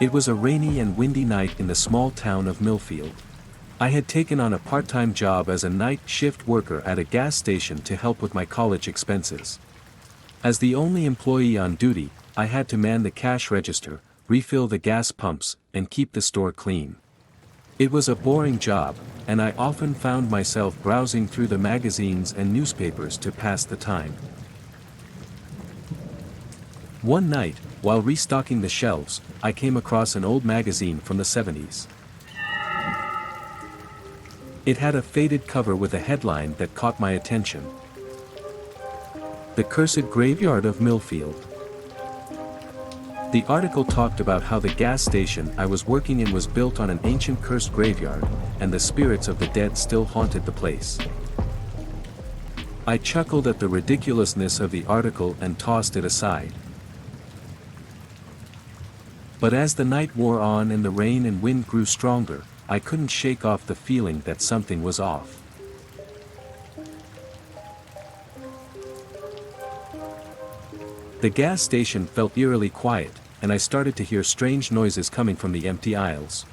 It was a rainy and windy night in the small town of Millfield. I had taken on a part-time job as a night shift worker at a gas station to help with my college expenses. As the only employee on duty, I had to man the cash register, refill the gas pumps, and keep the store clean. It was a boring job, and I often found myself browsing through the magazines and newspapers to pass the time. One night, while restocking the shelves, I came across an old magazine from the 70s. It had a faded cover with a headline that caught my attention. The Cursed Graveyard of Millfield. The article talked about how the gas station I was working in was built on an ancient cursed graveyard, and the spirits of the dead still haunted the place. I chuckled at the ridiculousness of the article and tossed it aside. But as the night wore on and the rain and wind grew stronger, I couldn't shake off the feeling that something was off. The gas station felt eerily quiet, and I started to hear strange noises coming from the empty aisles.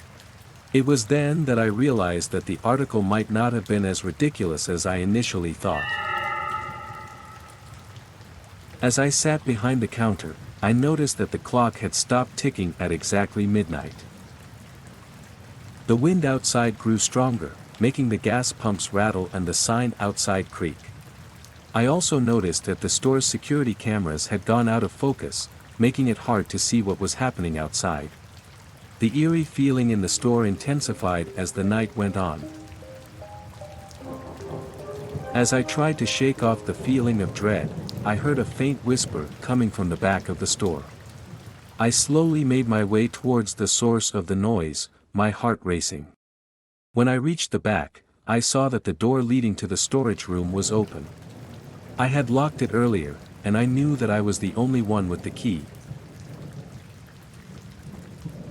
It was then that I realized that the article might not have been as ridiculous as I initially thought. As I sat behind the counter, I noticed that the clock had stopped ticking at exactly midnight. The wind outside grew stronger, making the gas pumps rattle and the sign outside creak. I also noticed that the store's security cameras had gone out of focus, making it hard to see what was happening outside. The eerie feeling in the store intensified as the night went on. As I tried to shake off the feeling of dread, I heard a faint whisper coming from the back of the store. I slowly made my way towards the source of the noise, my heart racing. When I reached the back, I saw that the door leading to the storage room was open. I had locked it earlier, and I knew that I was the only one with the key.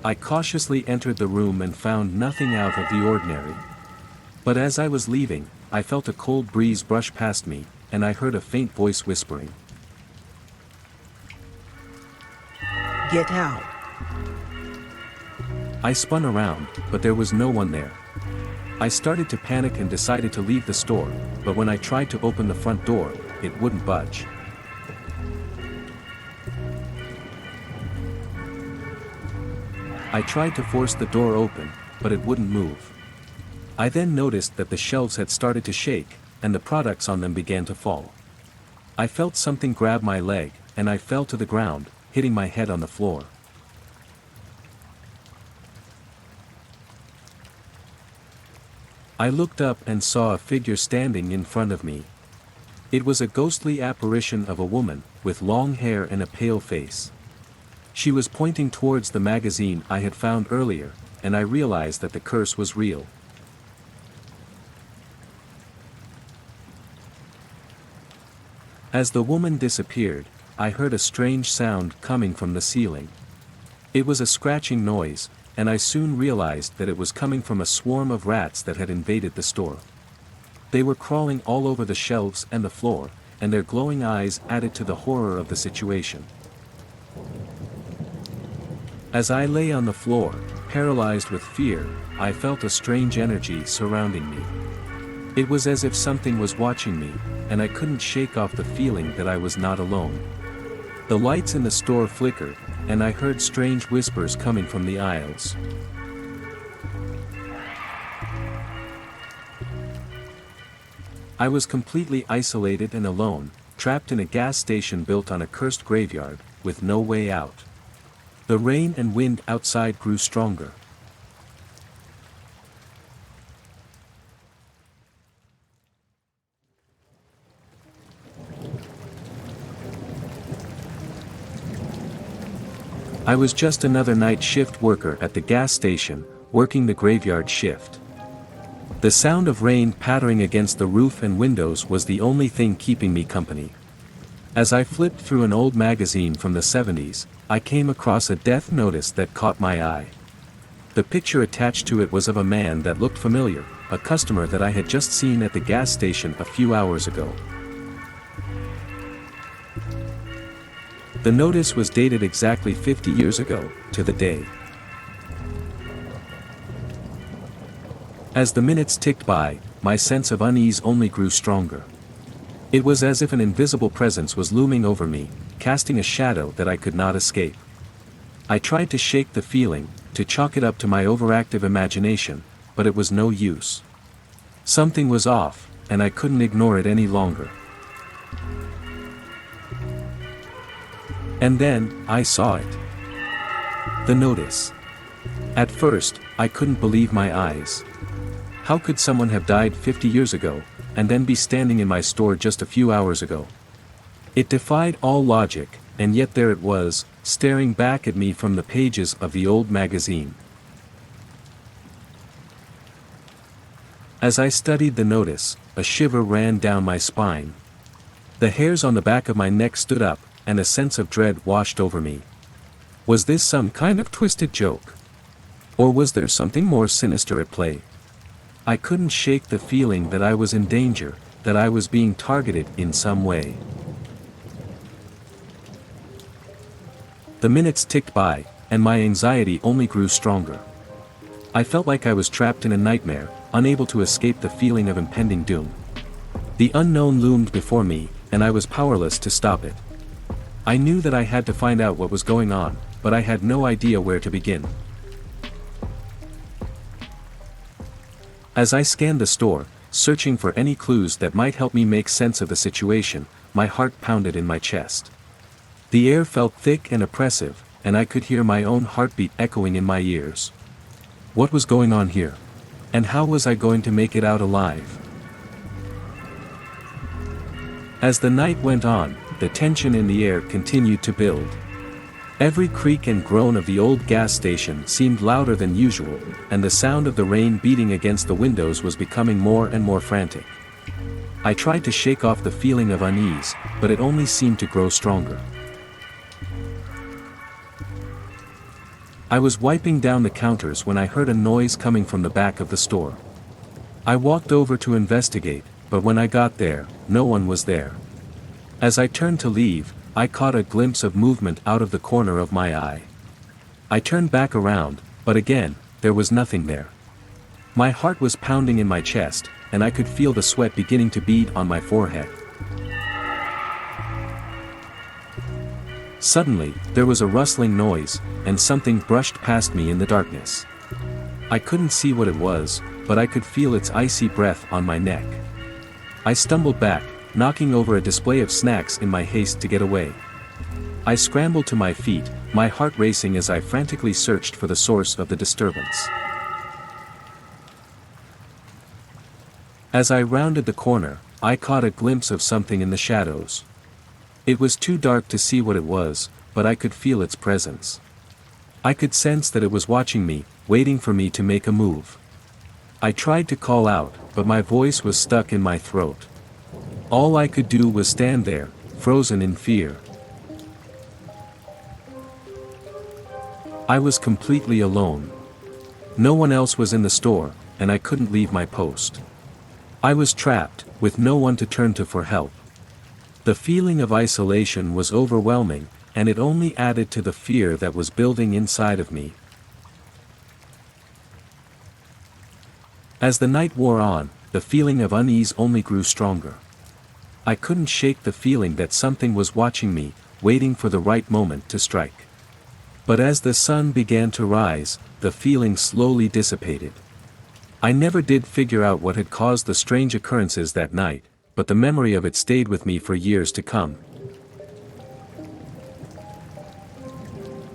I cautiously entered the room and found nothing out of the ordinary. But as I was leaving, I felt a cold breeze brush past me, and I heard a faint voice whispering, "Get out." I spun around, but there was no one there. I started to panic and decided to leave the store, but when I tried to open the front door, it wouldn't budge. I tried to force the door open, but it wouldn't move. I then noticed that the shelves had started to shake, and the products on them began to fall. I felt something grab my leg, and I fell to the ground, hitting my head on the floor. I looked up and saw a figure standing in front of me. It was a ghostly apparition of a woman, with long hair and a pale face. She was pointing towards the magazine I had found earlier, and I realized that the curse was real. As the woman disappeared, I heard a strange sound coming from the ceiling. It was a scratching noise, and I soon realized that it was coming from a swarm of rats that had invaded the store. They were crawling all over the shelves and the floor, and their glowing eyes added to the horror of the situation. As I lay on the floor, paralyzed with fear, I felt a strange energy surrounding me. It was as if something was watching me, and I couldn't shake off the feeling that I was not alone. The lights in the store flickered, and I heard strange whispers coming from the aisles. I was completely isolated and alone, trapped in a gas station built on a cursed graveyard, with no way out. The rain and wind outside grew stronger. I was just another night shift worker at the gas station, working the graveyard shift. The sound of rain pattering against the roof and windows was the only thing keeping me company. As I flipped through an old magazine from the 70s, I came across a death notice that caught my eye. The picture attached to it was of a man that looked familiar, a customer that I had just seen at the gas station a few hours ago. The notice was dated exactly 50 years ago, to the day. As the minutes ticked by, my sense of unease only grew stronger. It was as if an invisible presence was looming over me, casting a shadow that I could not escape. I tried to shake the feeling, to chalk it up to my overactive imagination, but it was no use. Something was off, and I couldn't ignore it any longer. And then, I saw it. The notice. At first, I couldn't believe my eyes. How could someone have died 50 years ago, and then be standing in my store just a few hours ago? It defied all logic, and yet there it was, staring back at me from the pages of the old magazine. As I studied the notice, a shiver ran down my spine. The hairs on the back of my neck stood up, and a sense of dread washed over me. Was this some kind of twisted joke? Or was there something more sinister at play? I couldn't shake the feeling that I was in danger, that I was being targeted in some way. The minutes ticked by, and my anxiety only grew stronger. I felt like I was trapped in a nightmare, unable to escape the feeling of impending doom. The unknown loomed before me, and I was powerless to stop it. I knew that I had to find out what was going on, but I had no idea where to begin. As I scanned the store, searching for any clues that might help me make sense of the situation, my heart pounded in my chest. The air felt thick and oppressive, and I could hear my own heartbeat echoing in my ears. What was going on here? And how was I going to make it out alive? As the night went on, the tension in the air continued to build. Every creak and groan of the old gas station seemed louder than usual, and the sound of the rain beating against the windows was becoming more and more frantic. I tried to shake off the feeling of unease, but it only seemed to grow stronger. I was wiping down the counters when I heard a noise coming from the back of the store. I walked over to investigate, but when I got there, no one was there. As I turned to leave, I caught a glimpse of movement out of the corner of my eye. I turned back around, but again, there was nothing there. My heart was pounding in my chest, and I could feel the sweat beginning to bead on my forehead. Suddenly, there was a rustling noise, and something brushed past me in the darkness. I couldn't see what it was, but I could feel its icy breath on my neck. I stumbled back, knocking over a display of snacks in my haste to get away. I scrambled to my feet, my heart racing as I frantically searched for the source of the disturbance. As I rounded the corner, I caught a glimpse of something in the shadows. It was too dark to see what it was, but I could feel its presence. I could sense that it was watching me, waiting for me to make a move. I tried to call out, but my voice was stuck in my throat. All I could do was stand there, frozen in fear. I was completely alone. No one else was in the store, and I couldn't leave my post. I was trapped, with no one to turn to for help. The feeling of isolation was overwhelming, and it only added to the fear that was building inside of me. As the night wore on, the feeling of unease only grew stronger. I couldn't shake the feeling that something was watching me, waiting for the right moment to strike. But as the sun began to rise, the feeling slowly dissipated. I never did figure out what had caused the strange occurrences that night, but the memory of it stayed with me for years to come.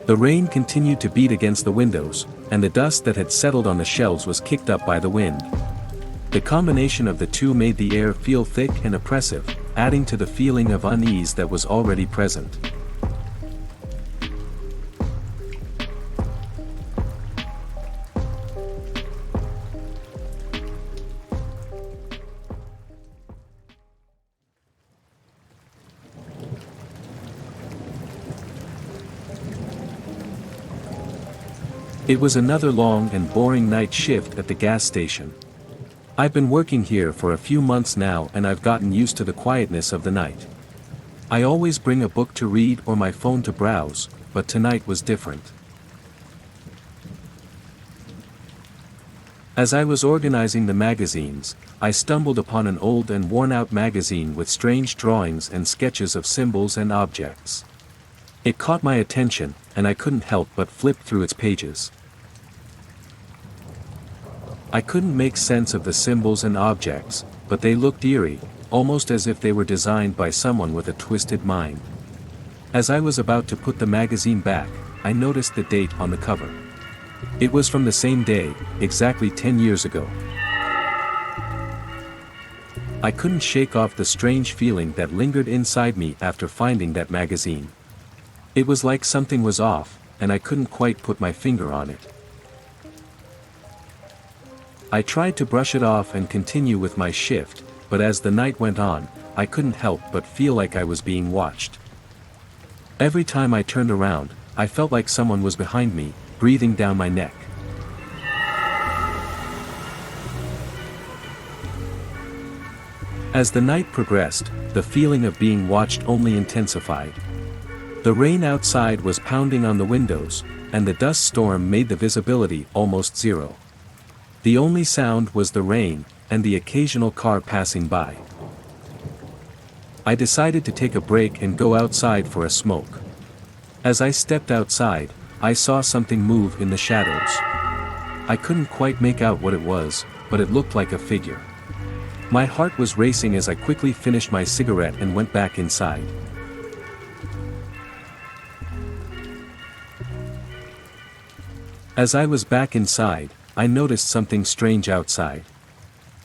The rain continued to beat against the windows, and the dust that had settled on the shelves was kicked up by the wind. The combination of the two made the air feel thick and oppressive, adding to the feeling of unease that was already present. It was another long and boring night shift at the gas station. I've been working here for a few months now and I've gotten used to the quietness of the night. I always bring a book to read or my phone to browse, but tonight was different. As I was organizing the magazines, I stumbled upon an old and worn-out magazine with strange drawings and sketches of symbols and objects. It caught my attention, and I couldn't help but flip through its pages. I couldn't make sense of the symbols and objects, but they looked eerie, almost as if they were designed by someone with a twisted mind. As I was about to put the magazine back, I noticed the date on the cover. It was from the same day, exactly 10 years ago. I couldn't shake off the strange feeling that lingered inside me after finding that magazine. It was like something was off, and I couldn't quite put my finger on it. I tried to brush it off and continue with my shift, but as the night went on, I couldn't help but feel like I was being watched. Every time I turned around, I felt like someone was behind me, breathing down my neck. As the night progressed, the feeling of being watched only intensified. The rain outside was pounding on the windows, and the dust storm made the visibility almost zero. The only sound was the rain, and the occasional car passing by. I decided to take a break and go outside for a smoke. As I stepped outside, I saw something move in the shadows. I couldn't quite make out what it was, but it looked like a figure. My heart was racing as I quickly finished my cigarette and went back inside. As I was back inside, I noticed something strange outside.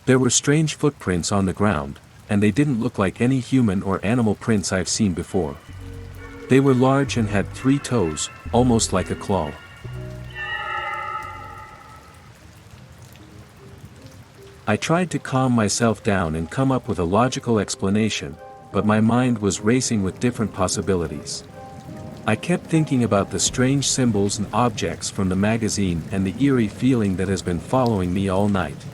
There were strange footprints on the ground, and they didn't look like any human or animal prints I've seen before. They were large and had 3 toes, almost like a claw. I tried to calm myself down and come up with a logical explanation, but my mind was racing with different possibilities. I kept thinking about the strange symbols and objects from the magazine and the eerie feeling that has been following me all night.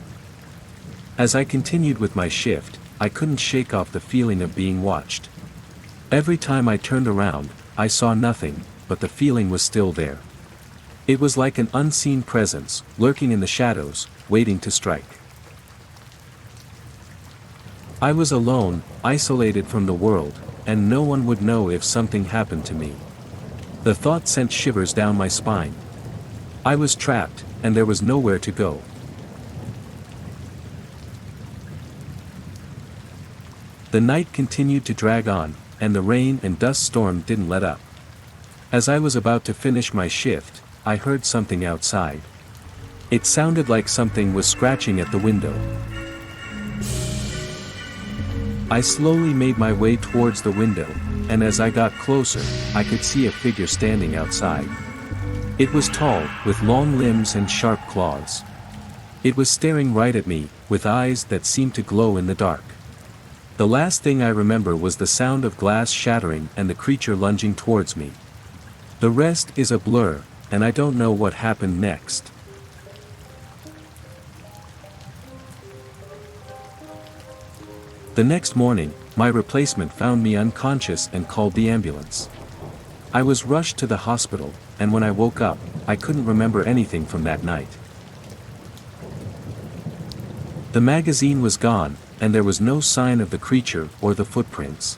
As I continued with my shift, I couldn't shake off the feeling of being watched. Every time I turned around, I saw nothing, but the feeling was still there. It was like an unseen presence, lurking in the shadows, waiting to strike. I was alone, isolated from the world, and no one would know if something happened to me. The thought sent shivers down my spine. I was trapped, and there was nowhere to go. The night continued to drag on, and the rain and dust storm didn't let up. As I was about to finish my shift, I heard something outside. It sounded like something was scratching at the window. I slowly made my way towards the window, and as I got closer, I could see a figure standing outside. It was tall, with long limbs and sharp claws. It was staring right at me, with eyes that seemed to glow in the dark. The last thing I remember was the sound of glass shattering and the creature lunging towards me. The rest is a blur, and I don't know what happened next. The next morning, my replacement found me unconscious and called the ambulance. I was rushed to the hospital, and when I woke up, I couldn't remember anything from that night. The magazine was gone, and there was no sign of the creature or the footprints.